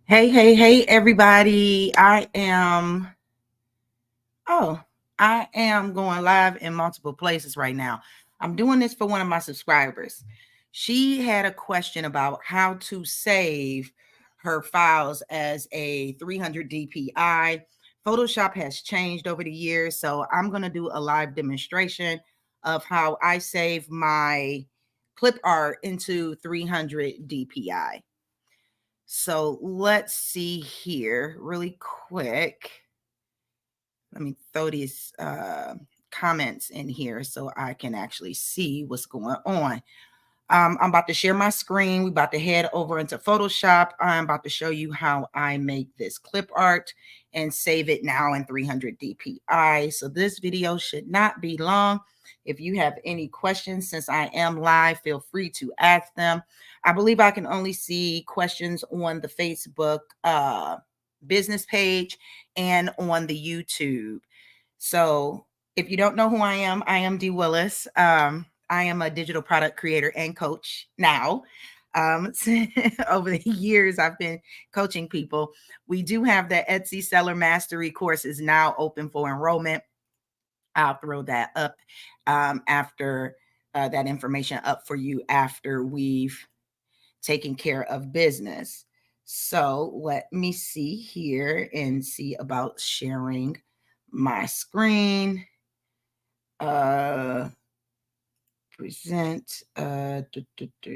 Hey, everybody. Oh, I am going live in multiple places right now. I'm doing this for one of my subscribers. She had a question about how to save her files as a 300 DPI. Photoshop has changed over the years, so I'm going to do a live demonstration of how I save my clip art into 300 DPI. So let's see here really quick. Let me throw these comments in here so I can actually see what's going on. I'm about to share my screen. We're about to head over into Photoshop. I'm about to show you how I make this clip art and save it now in 300 DPI. So this video should not be long. If you have any questions, since I am live, feel free to ask them. I believe I can only see questions on the Facebook business page and on the YouTube. So if you don't know who I am D. Willis. I am a digital product creator and coach now. Over the years, I've been coaching people. We do have the Etsy Seller Mastery course is now open for enrollment. I'll throw that up after that information up for you after we've taken care of business. So let me see here and see about sharing my screen. Present,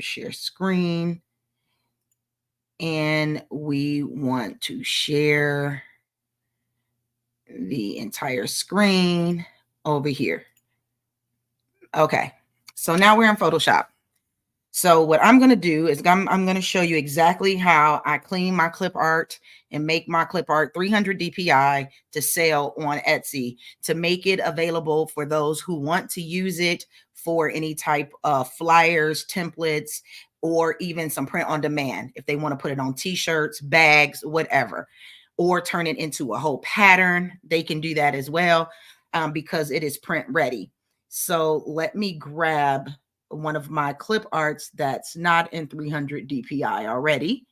share screen. And we want to share the entire screen over here. Okay, so now we're in Photoshop. So what I'm going to do is I'm going to show you exactly how I clean my clip art and make my clip art 300 DPI to sell on Etsy to make it available for those who want to use it for any type of flyers, templates, or even some print on demand. If they want to put it on t-shirts, bags, whatever, or turn it into a whole pattern, they can do that as well because it is print ready. So let me grab one of my clip arts that's not in 300 DPI already.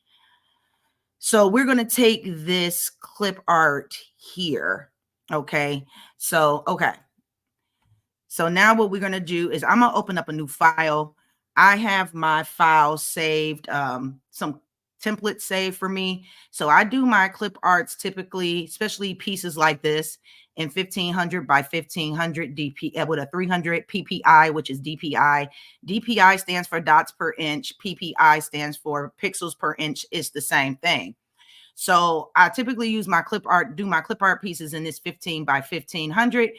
So we're going to take this clip art here. Okay. So now what we're going to do is I'm going to open up a new file. I have my file saved, some templates saved for me. So I do my clip arts typically, especially pieces like this, in 1500 by 1500 DP with a 300 PPI, which is DPI. DPI stands for dots per inch. PPI stands for pixels per inch. It's the same thing. So I typically use my clip art, do my clip art pieces in this 15 by 1500.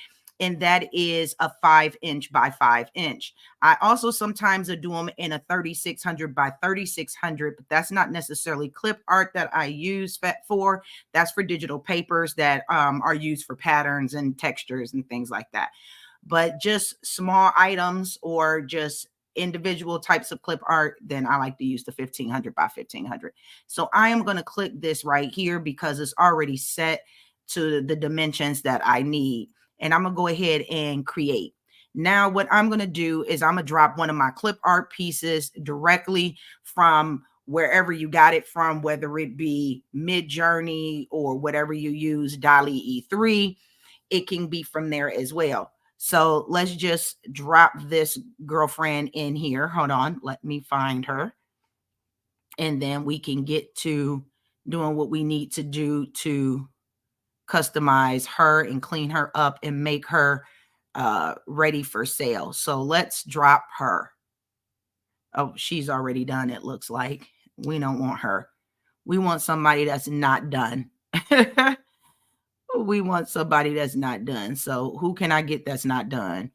And that is a 5-inch by 5-inch. I also sometimes do them in a 3600 by 3600, but that's not necessarily clip art that I use for. That's for digital papers that are used for patterns and textures and things like that. But just small items or just individual types of clip art, then I like to use the 1500 by 1500. So I am going to click this right here because it's already set to the dimensions that I need. And I'm going to go ahead and create. Now, what I'm going to do is I'm going to drop one of my clip art pieces directly from wherever you got it from, whether it be Midjourney or whatever you use, DALL-E 3. It can be from there as well. So let's just drop this girlfriend in here. Hold on. Let me find her. And then we can get to doing what we need to do to customize her and clean her up and make her ready for sale. So let's drop her. Oh, she's already done, it looks like. We don't want her. We want somebody that's not done. We want somebody that's not done. So who can I get that's not done?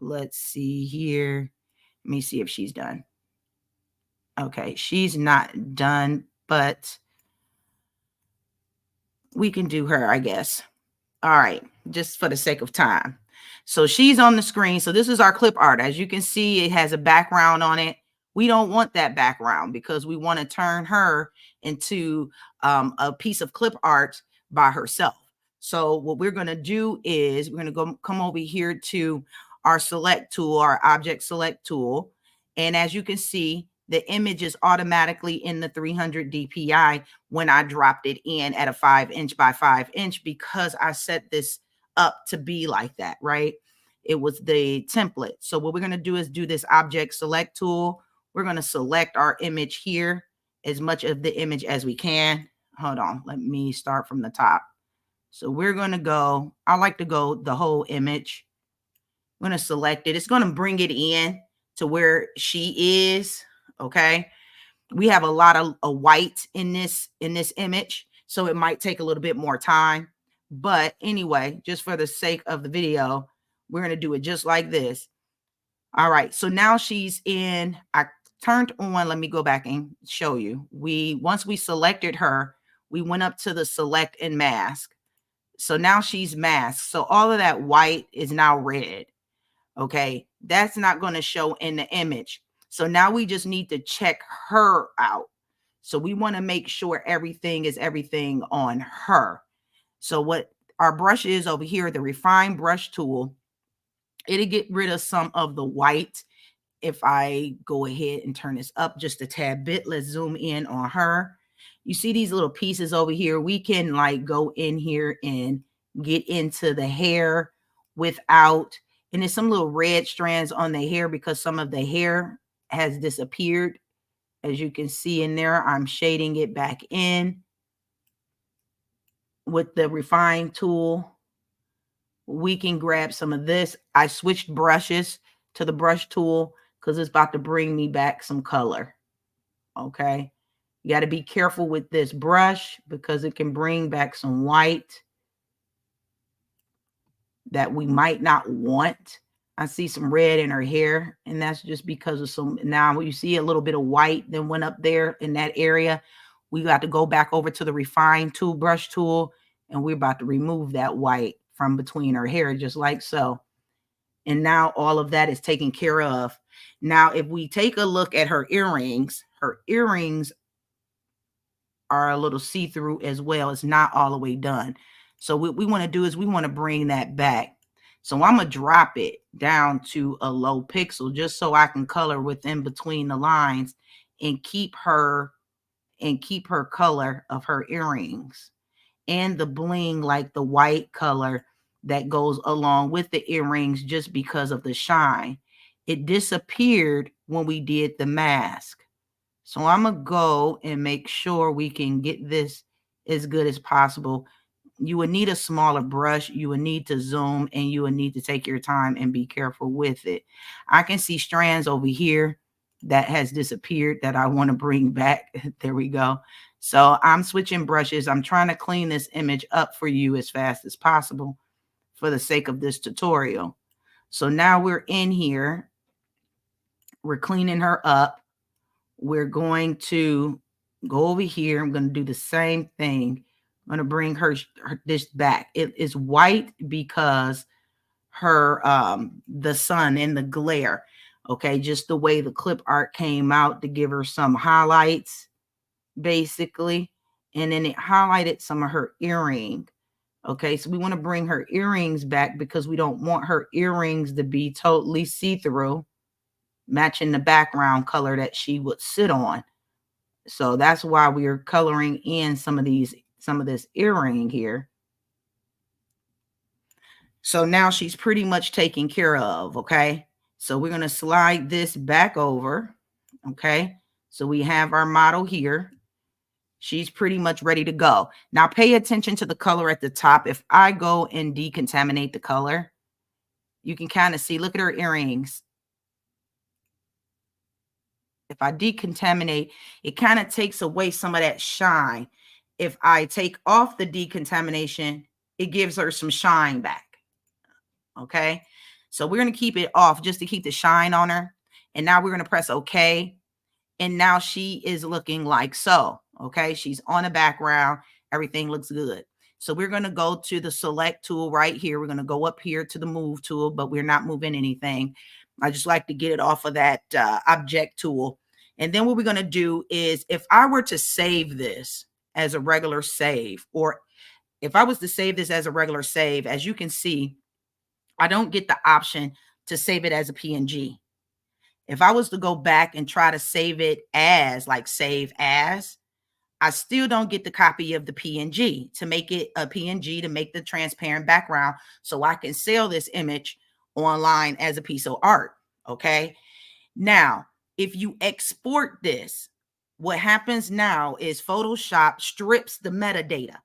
Let's see here. Let me see if she's done. Okay, she's not done, but we can do her, I guess. All right, just for the sake of time. So she's on the screen. So this is our clip art. As you can see, it has a background on it. We don't want that background because we want to turn her into a piece of clip art by herself. So what we're going to do is we're going to come over here to our select tool, our object select tool. And as you can see, the image is automatically in the 300 DPI when I dropped it in at a 5" by 5" because I set this up to be like that, right? It was the template. So what we're going to do is do this object select tool. We're going to select our image here, as much of the image as we can. Hold on, let me start from the top. So we're going to go, I like to go the whole image. I'm going to select it. It's going to bring it in to where she is. Okay. We have a lot of white in this image, so it might take a little bit more time. But anyway, just for the sake of the video, we're going to do it just like this. All right. So now she's in, I turned on, let me go back and show you. Once we selected her, we went up to the select and mask. So now she's masked. So all of that white is now red. Okay. That's not going to show in the image. So now we just need to check her out. So we want to make sure everything is everything on her. So what our brush is over here, the refine brush tool, it'll get rid of some of the white. If I go ahead and turn this up just a tad bit, let's zoom in on her. You see these little pieces over here? We can like go in here and get into the hair without, and there's some little red strands on the hair because some of the hair has disappeared. As you can see in there, I'm shading it back in with the refine tool. We can grab some of this. I switched brushes to the brush tool because it's about to bring me back some color. Okay. You got to be careful with this brush because it can bring back some white that we might not want. I see some red in her hair, and that's just because of some, now you see a little bit of white that went up there in that area. We got to go back over to the refine tool, brush tool, and we're about to remove that white from between her hair, just like so. And now all of that is taken care of. Now, if we take a look at her earrings are a little see-through as well. It's not all the way done. So what we want to do is we want to bring that back. So I'm going to drop it down to a low pixel just so I can color within between the lines and keep her color of her earrings and the bling, like the white color that goes along with the earrings just because of the shine. It disappeared when we did the mask. So I'm going to go and make sure we can get this as good as possible. You would need a smaller brush. You would need to zoom, and you would need to take your time and be careful with it. I can see strands over here that has disappeared that I want to bring back. There we go. So I'm switching brushes. I'm trying to clean this image up for you as fast as possible for the sake of this tutorial. So now we're in here. We're cleaning her up. We're going to go over here. I'm going to do the same thing. I'm going to bring this back. It is white because her the sun and the glare. Okay, just the way the clip art came out to give her some highlights, basically. And then it highlighted some of her earring. Okay, so we want to bring her earrings back because we don't want her earrings to be totally see-through, matching the background color that she would sit on. So that's why we are coloring in some of this earring here. So now she's pretty much taken care of. Okay. So we're going to slide this back over. Okay. So we have our model here. She's pretty much ready to go. Now pay attention to the color at the top. If I go and decontaminate the color, you can kind of see, look at her earrings. If I decontaminate, it kind of takes away some of that shine. If I take off the decontamination, it gives her some shine back. Okay. So we're going to keep it off just to keep the shine on her. And now we're going to press OK. And now she is looking like so. Okay. She's on the background. Everything looks good. So we're going to go to the select tool right here. We're going to go up here to the move tool, but we're not moving anything. I just like to get it off of that object tool. And then what we're going to do is, if I were to save this as a regular save, or if I was to save this as a regular save, as you can see, I don't get the option to save it as a PNG. If I was to go back and try to save it as like save as, I still don't get the copy of the PNG to make it a PNG to make the transparent background so I can sell this image online as a piece of art. Okay. Now, if you export this, what happens now is Photoshop strips the metadata.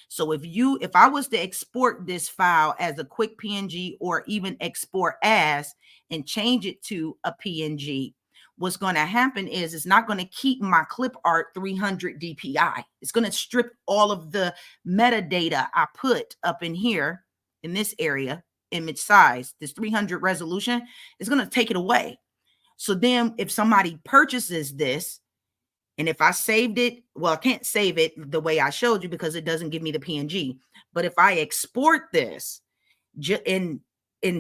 So if I was to export this file as a quick PNG or even export as and change it to a PNG, what's going to happen is it's not going to keep my clip art 300 DPI. It's going to strip all of the metadata I put up in here in this area, image size, this 300 resolution is going to take it away. So then if somebody purchases this, and if I saved it, well, I can't save it the way I showed you because it doesn't give me the PNG. But if I export this and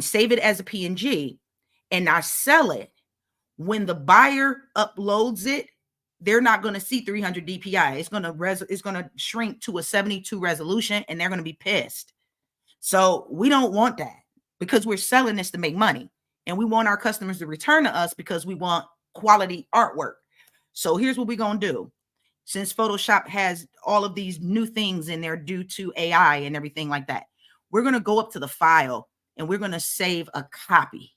save it as a PNG and I sell it, when the buyer uploads it, they're not going to see 300 DPI. It's going to shrink to a 72 resolution and they're going to be pissed. So we don't want that because we're selling this to make money. And we want our customers to return to us because we want quality artwork. So here's what we're going to do. Since Photoshop has all of these new things in there due to AI and everything like that, we're going to go up to the file and we're going to save a copy.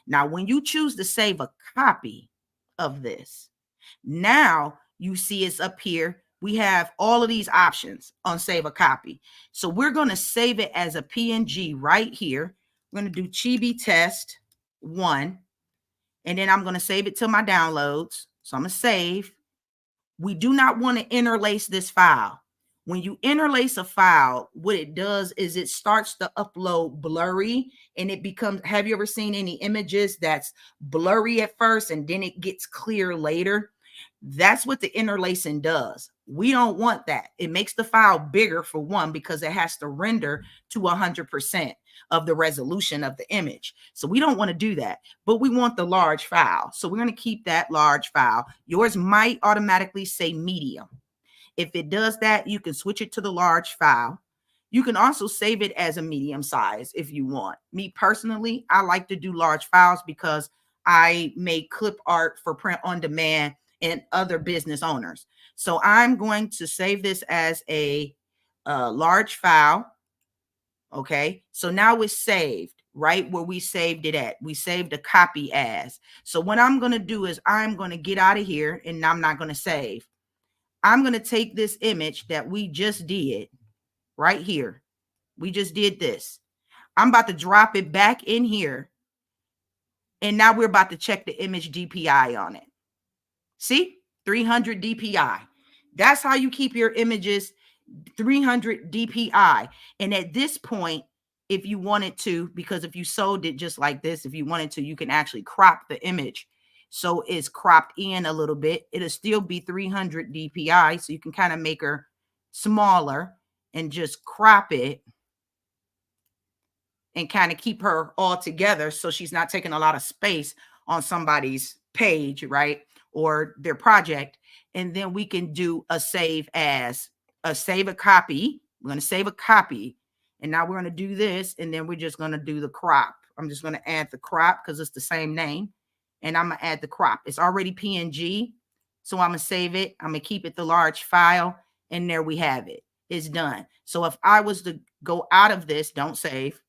Now, when you choose to save a copy of this, now you see it's up here. We have all of these options on save a copy. So we're going to save it as a PNG right here. We're going to do Chibi test 1. And then I'm going to save it to my downloads. So I'm going to save. We do not want to interlace this file. When you interlace a file, what it does is it starts to upload blurry and it becomes, have you ever seen any images that's blurry at first and then it gets clear later? That's what the interlacing does. We don't want that. It makes the file bigger for one because it has to render to 100% of the resolution of the image. So we don't want to do that, but we want the large file. So we're going to keep that large file. Yours might automatically say medium. If it does that, you can switch it to the large file. You can also save it as a medium size if you want. Me personally, I like to do large files because I make clip art for print on demand and other business owners. So I'm going to save this as a large file. Okay, so now it's saved right where we saved it at. We saved a copy as. So what I'm going to do is I'm going to get out of here and I'm not going to save. I'm going to take this image that we just did right here. We just did this. I'm about to drop it back in here. And now we're about to check the image DPI on it. See, 300 DPI. That's how you keep your images 300 DPI. And at this point, if you wanted to, because if you sold it just like this, if you wanted to, you can actually crop the image. So it's cropped in a little bit. It'll still be 300 DPI. So you can kind of make her smaller and just crop it and kind of keep her all together so she's not taking a lot of space on somebody's page, right? Or their project. And then we can do a save as, save a copy. We're going to save a copy. And now we're going to do this. And then we're just going to do the crop. I'm just going to add the crop because it's the same name. And I'm going to add the crop. It's already PNG. So I'm going to save it. I'm going to keep it the large file. And there we have it. It's done. So if I was to go out of this, don't save,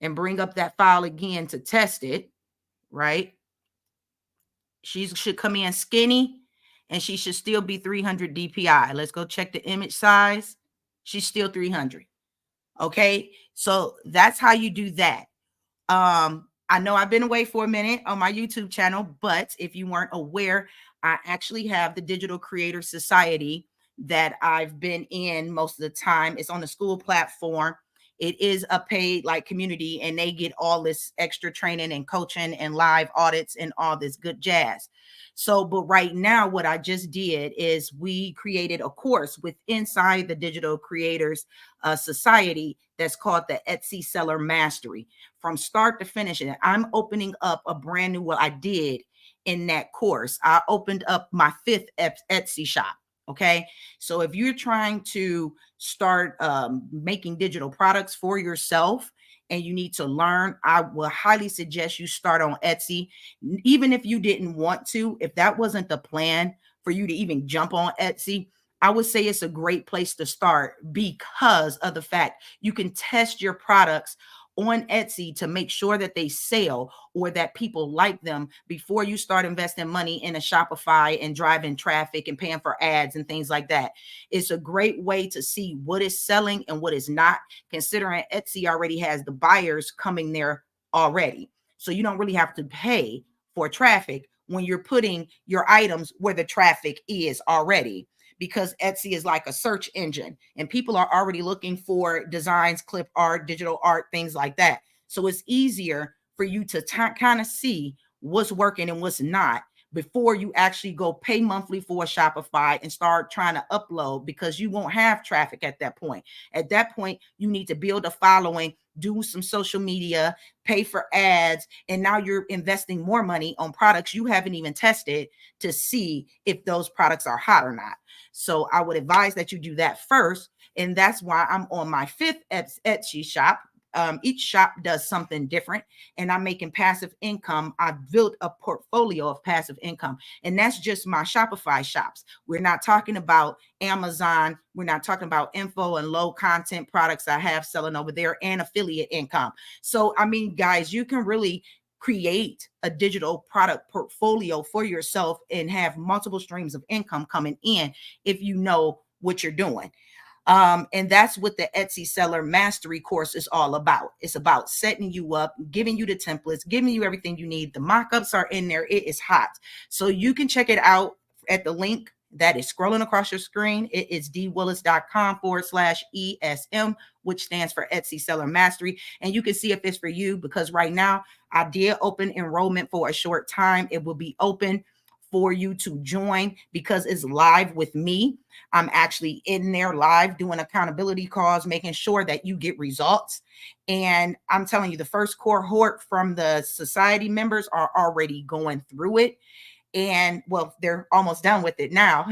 and bring up that file again to test it, right? She should come in skinny and she should still be 300 DPI. Let's go check the image size. She's still 300. Okay, so that's how you do that. I know I've been away for a minute on my YouTube channel, but if you weren't aware, I actually have the Digital Creator Society that I've been in most of the time. It's on the school platform. It is a paid like community and they get all this extra training and coaching and live audits and all this good jazz. So, but right now what I just did is we created a course with inside the Digital Creators Society that's called the Etsy Seller Mastery from start to finish. And I'm opening up a brand new, what I did in that course. I opened up my 5th Etsy shop. Okay, so if you're trying to start making digital products for yourself and you need to learn, I will highly suggest you start on Etsy. Even if you didn't want to, if that wasn't the plan for you to even jump on Etsy, I would say it's a great place to start because of the fact you can test your products on Etsy to make sure that they sell or that people like them before you start investing money in a Shopify and driving traffic and paying for ads and things like that. It's a great way to see what is selling and what is not, considering Etsy already has the buyers coming there already. So you don't really have to pay for traffic when you're putting your items where the traffic is already, because Etsy is like a search engine and people are already looking for designs, clip art, digital art, things like that. So it's easier for you to kind of see what's working and what's not before you actually go pay monthly for a Shopify and start trying to upload, because you won't have traffic at that point. At that point, you need to build a following, do some social media, pay for ads, and now you're investing more money on products you haven't even tested to see if those products are hot or not. So I would advise that you do that first. And that's why I'm on my 5th Etsy shop. Each shop does something different, and I'm making passive income. I've built a portfolio of passive income, and that's just my Shopify shops. We're not talking about Amazon. We're not talking about info and low content products I have selling over there and affiliate income. So, I mean, guys, you can really create a digital product portfolio for yourself and have multiple streams of income coming in if you know what you're doing. And that's what the Etsy Seller Mastery course is all about. It's about setting you up, giving you the templates, giving you everything you need. The mock-ups are in there. It is hot. So you can check it out at the link that is scrolling across your screen. It is dwillis.com/ESM, which stands for Etsy Seller Mastery. And you can see if it's for you, because right now I did open enrollment for a short time. It will be open for you to join because it's live with me. I'm actually in there live doing accountability calls, making sure that you get results. And I'm telling you, the first cohort from the society members are already going through it. And well, they're almost done with it now.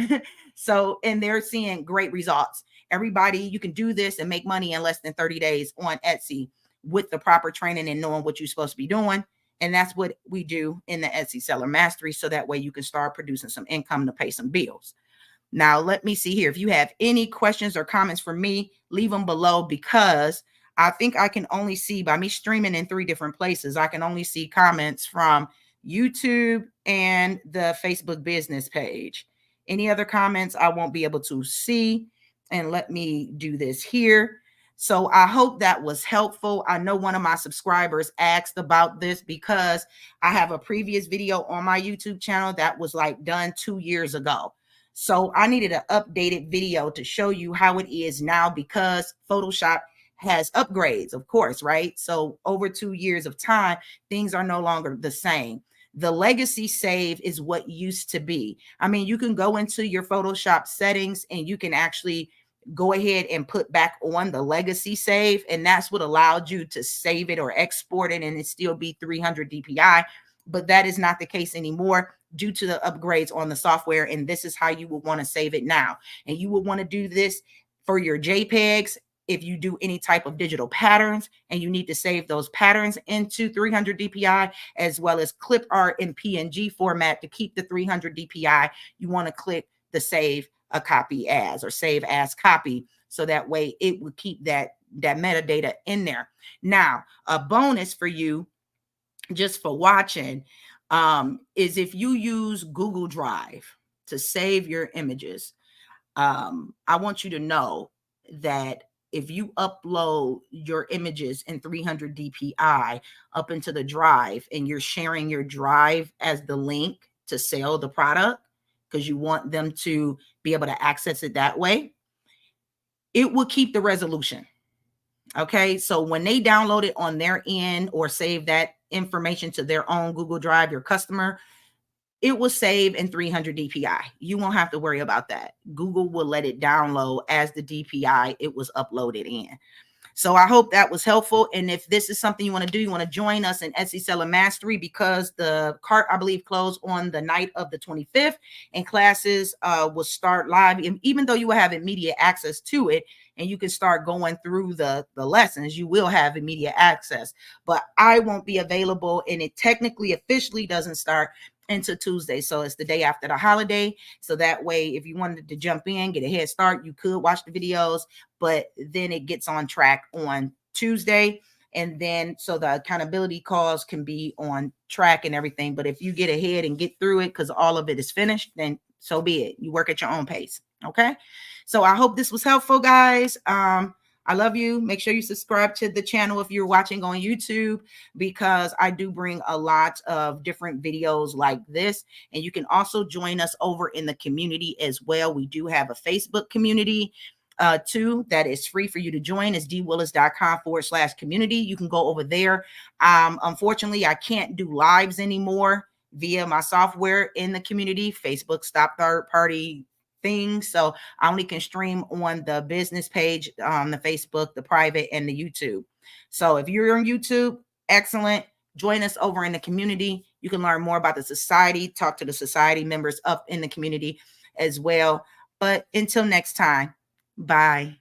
So, and they're seeing great results. Everybody, you can do this and make money in less than 30 days on Etsy with the proper training and knowing what you're supposed to be doing. And that's what we do in the Etsy Seller Mastery. So that way you can start producing some income to pay some bills. Now, let me see here. If you have any questions or comments for me, leave them below, because I think I can only see, by me streaming in 3 different places, I can only see comments from YouTube and the Facebook business page. Any other comments I won't be able to see. And let me do this here. So I hope that was helpful. I know one of my subscribers asked about this because I have a previous video on my YouTube channel that was like done 2 years ago. So I needed an updated video to show you how it is now, because Photoshop has upgrades, of course, right? So over 2 years of time, things are no longer the same. The legacy save is what used to be. I mean, you can go into your Photoshop settings and you can actually go ahead and put back on the legacy save. And that's what allowed you to save it or export it and it still be 300 DPI. But that is not the case anymore due to the upgrades on the software. And this is how you would want to save it now. And you would want to do this for your JPEGs. If you do any type of digital patterns and you need to save those patterns into 300 DPI, as well as clip art in PNG format to keep the 300 DPI, you want to click the save a copy as or save as copy. So that way it will keep that metadata in there. Now, a bonus for you just for watching is if you use Google Drive to save your images, I want you to know that if you upload your images in 300 DPI up into the drive and you're sharing your drive as the link to sell the product, because you want them to be able to access it that way, it will keep the resolution. Okay, so when they download it on their end or save that information to their own Google Drive, your customer, it will save in 300 DPI. You won't have to worry about that. Google will let it download as the DPI it was uploaded in. So I hope that was helpful. And if this is something you want to do, you want to join us in Etsy Seller Mastery, because the cart, I believe, closed on the night of the 25th, and classes will start live. And even though you will have immediate access to it and you can start going through the lessons, you will have immediate access. But I won't be available, and it technically officially doesn't start into Tuesday. So it's the day after the holiday. So that way, if you wanted to jump in, get a head start, you could watch the videos, but then it gets on track on Tuesday. And then so the accountability calls can be on track and everything. But if you get ahead and get through it, because all of it is finished, then so be it. You work at your own pace. Okay. So I hope this was helpful, guys. I love you. Make sure you subscribe to the channel if you're watching on YouTube, because I do bring a lot of different videos like this. And you can also join us over in the community as well. We do have a Facebook community too that is free for you to join. It's dwillis.com/community. You can go over there. Unfortunately, I can't do lives anymore via my software in the community. Facebook stopped third-party things, so I only can stream on the business page, the Facebook, the private, and the YouTube. So if you're on YouTube, excellent. Join us over in the community. You can learn more about the society, talk to the society members up in the community as well. But until next time, bye.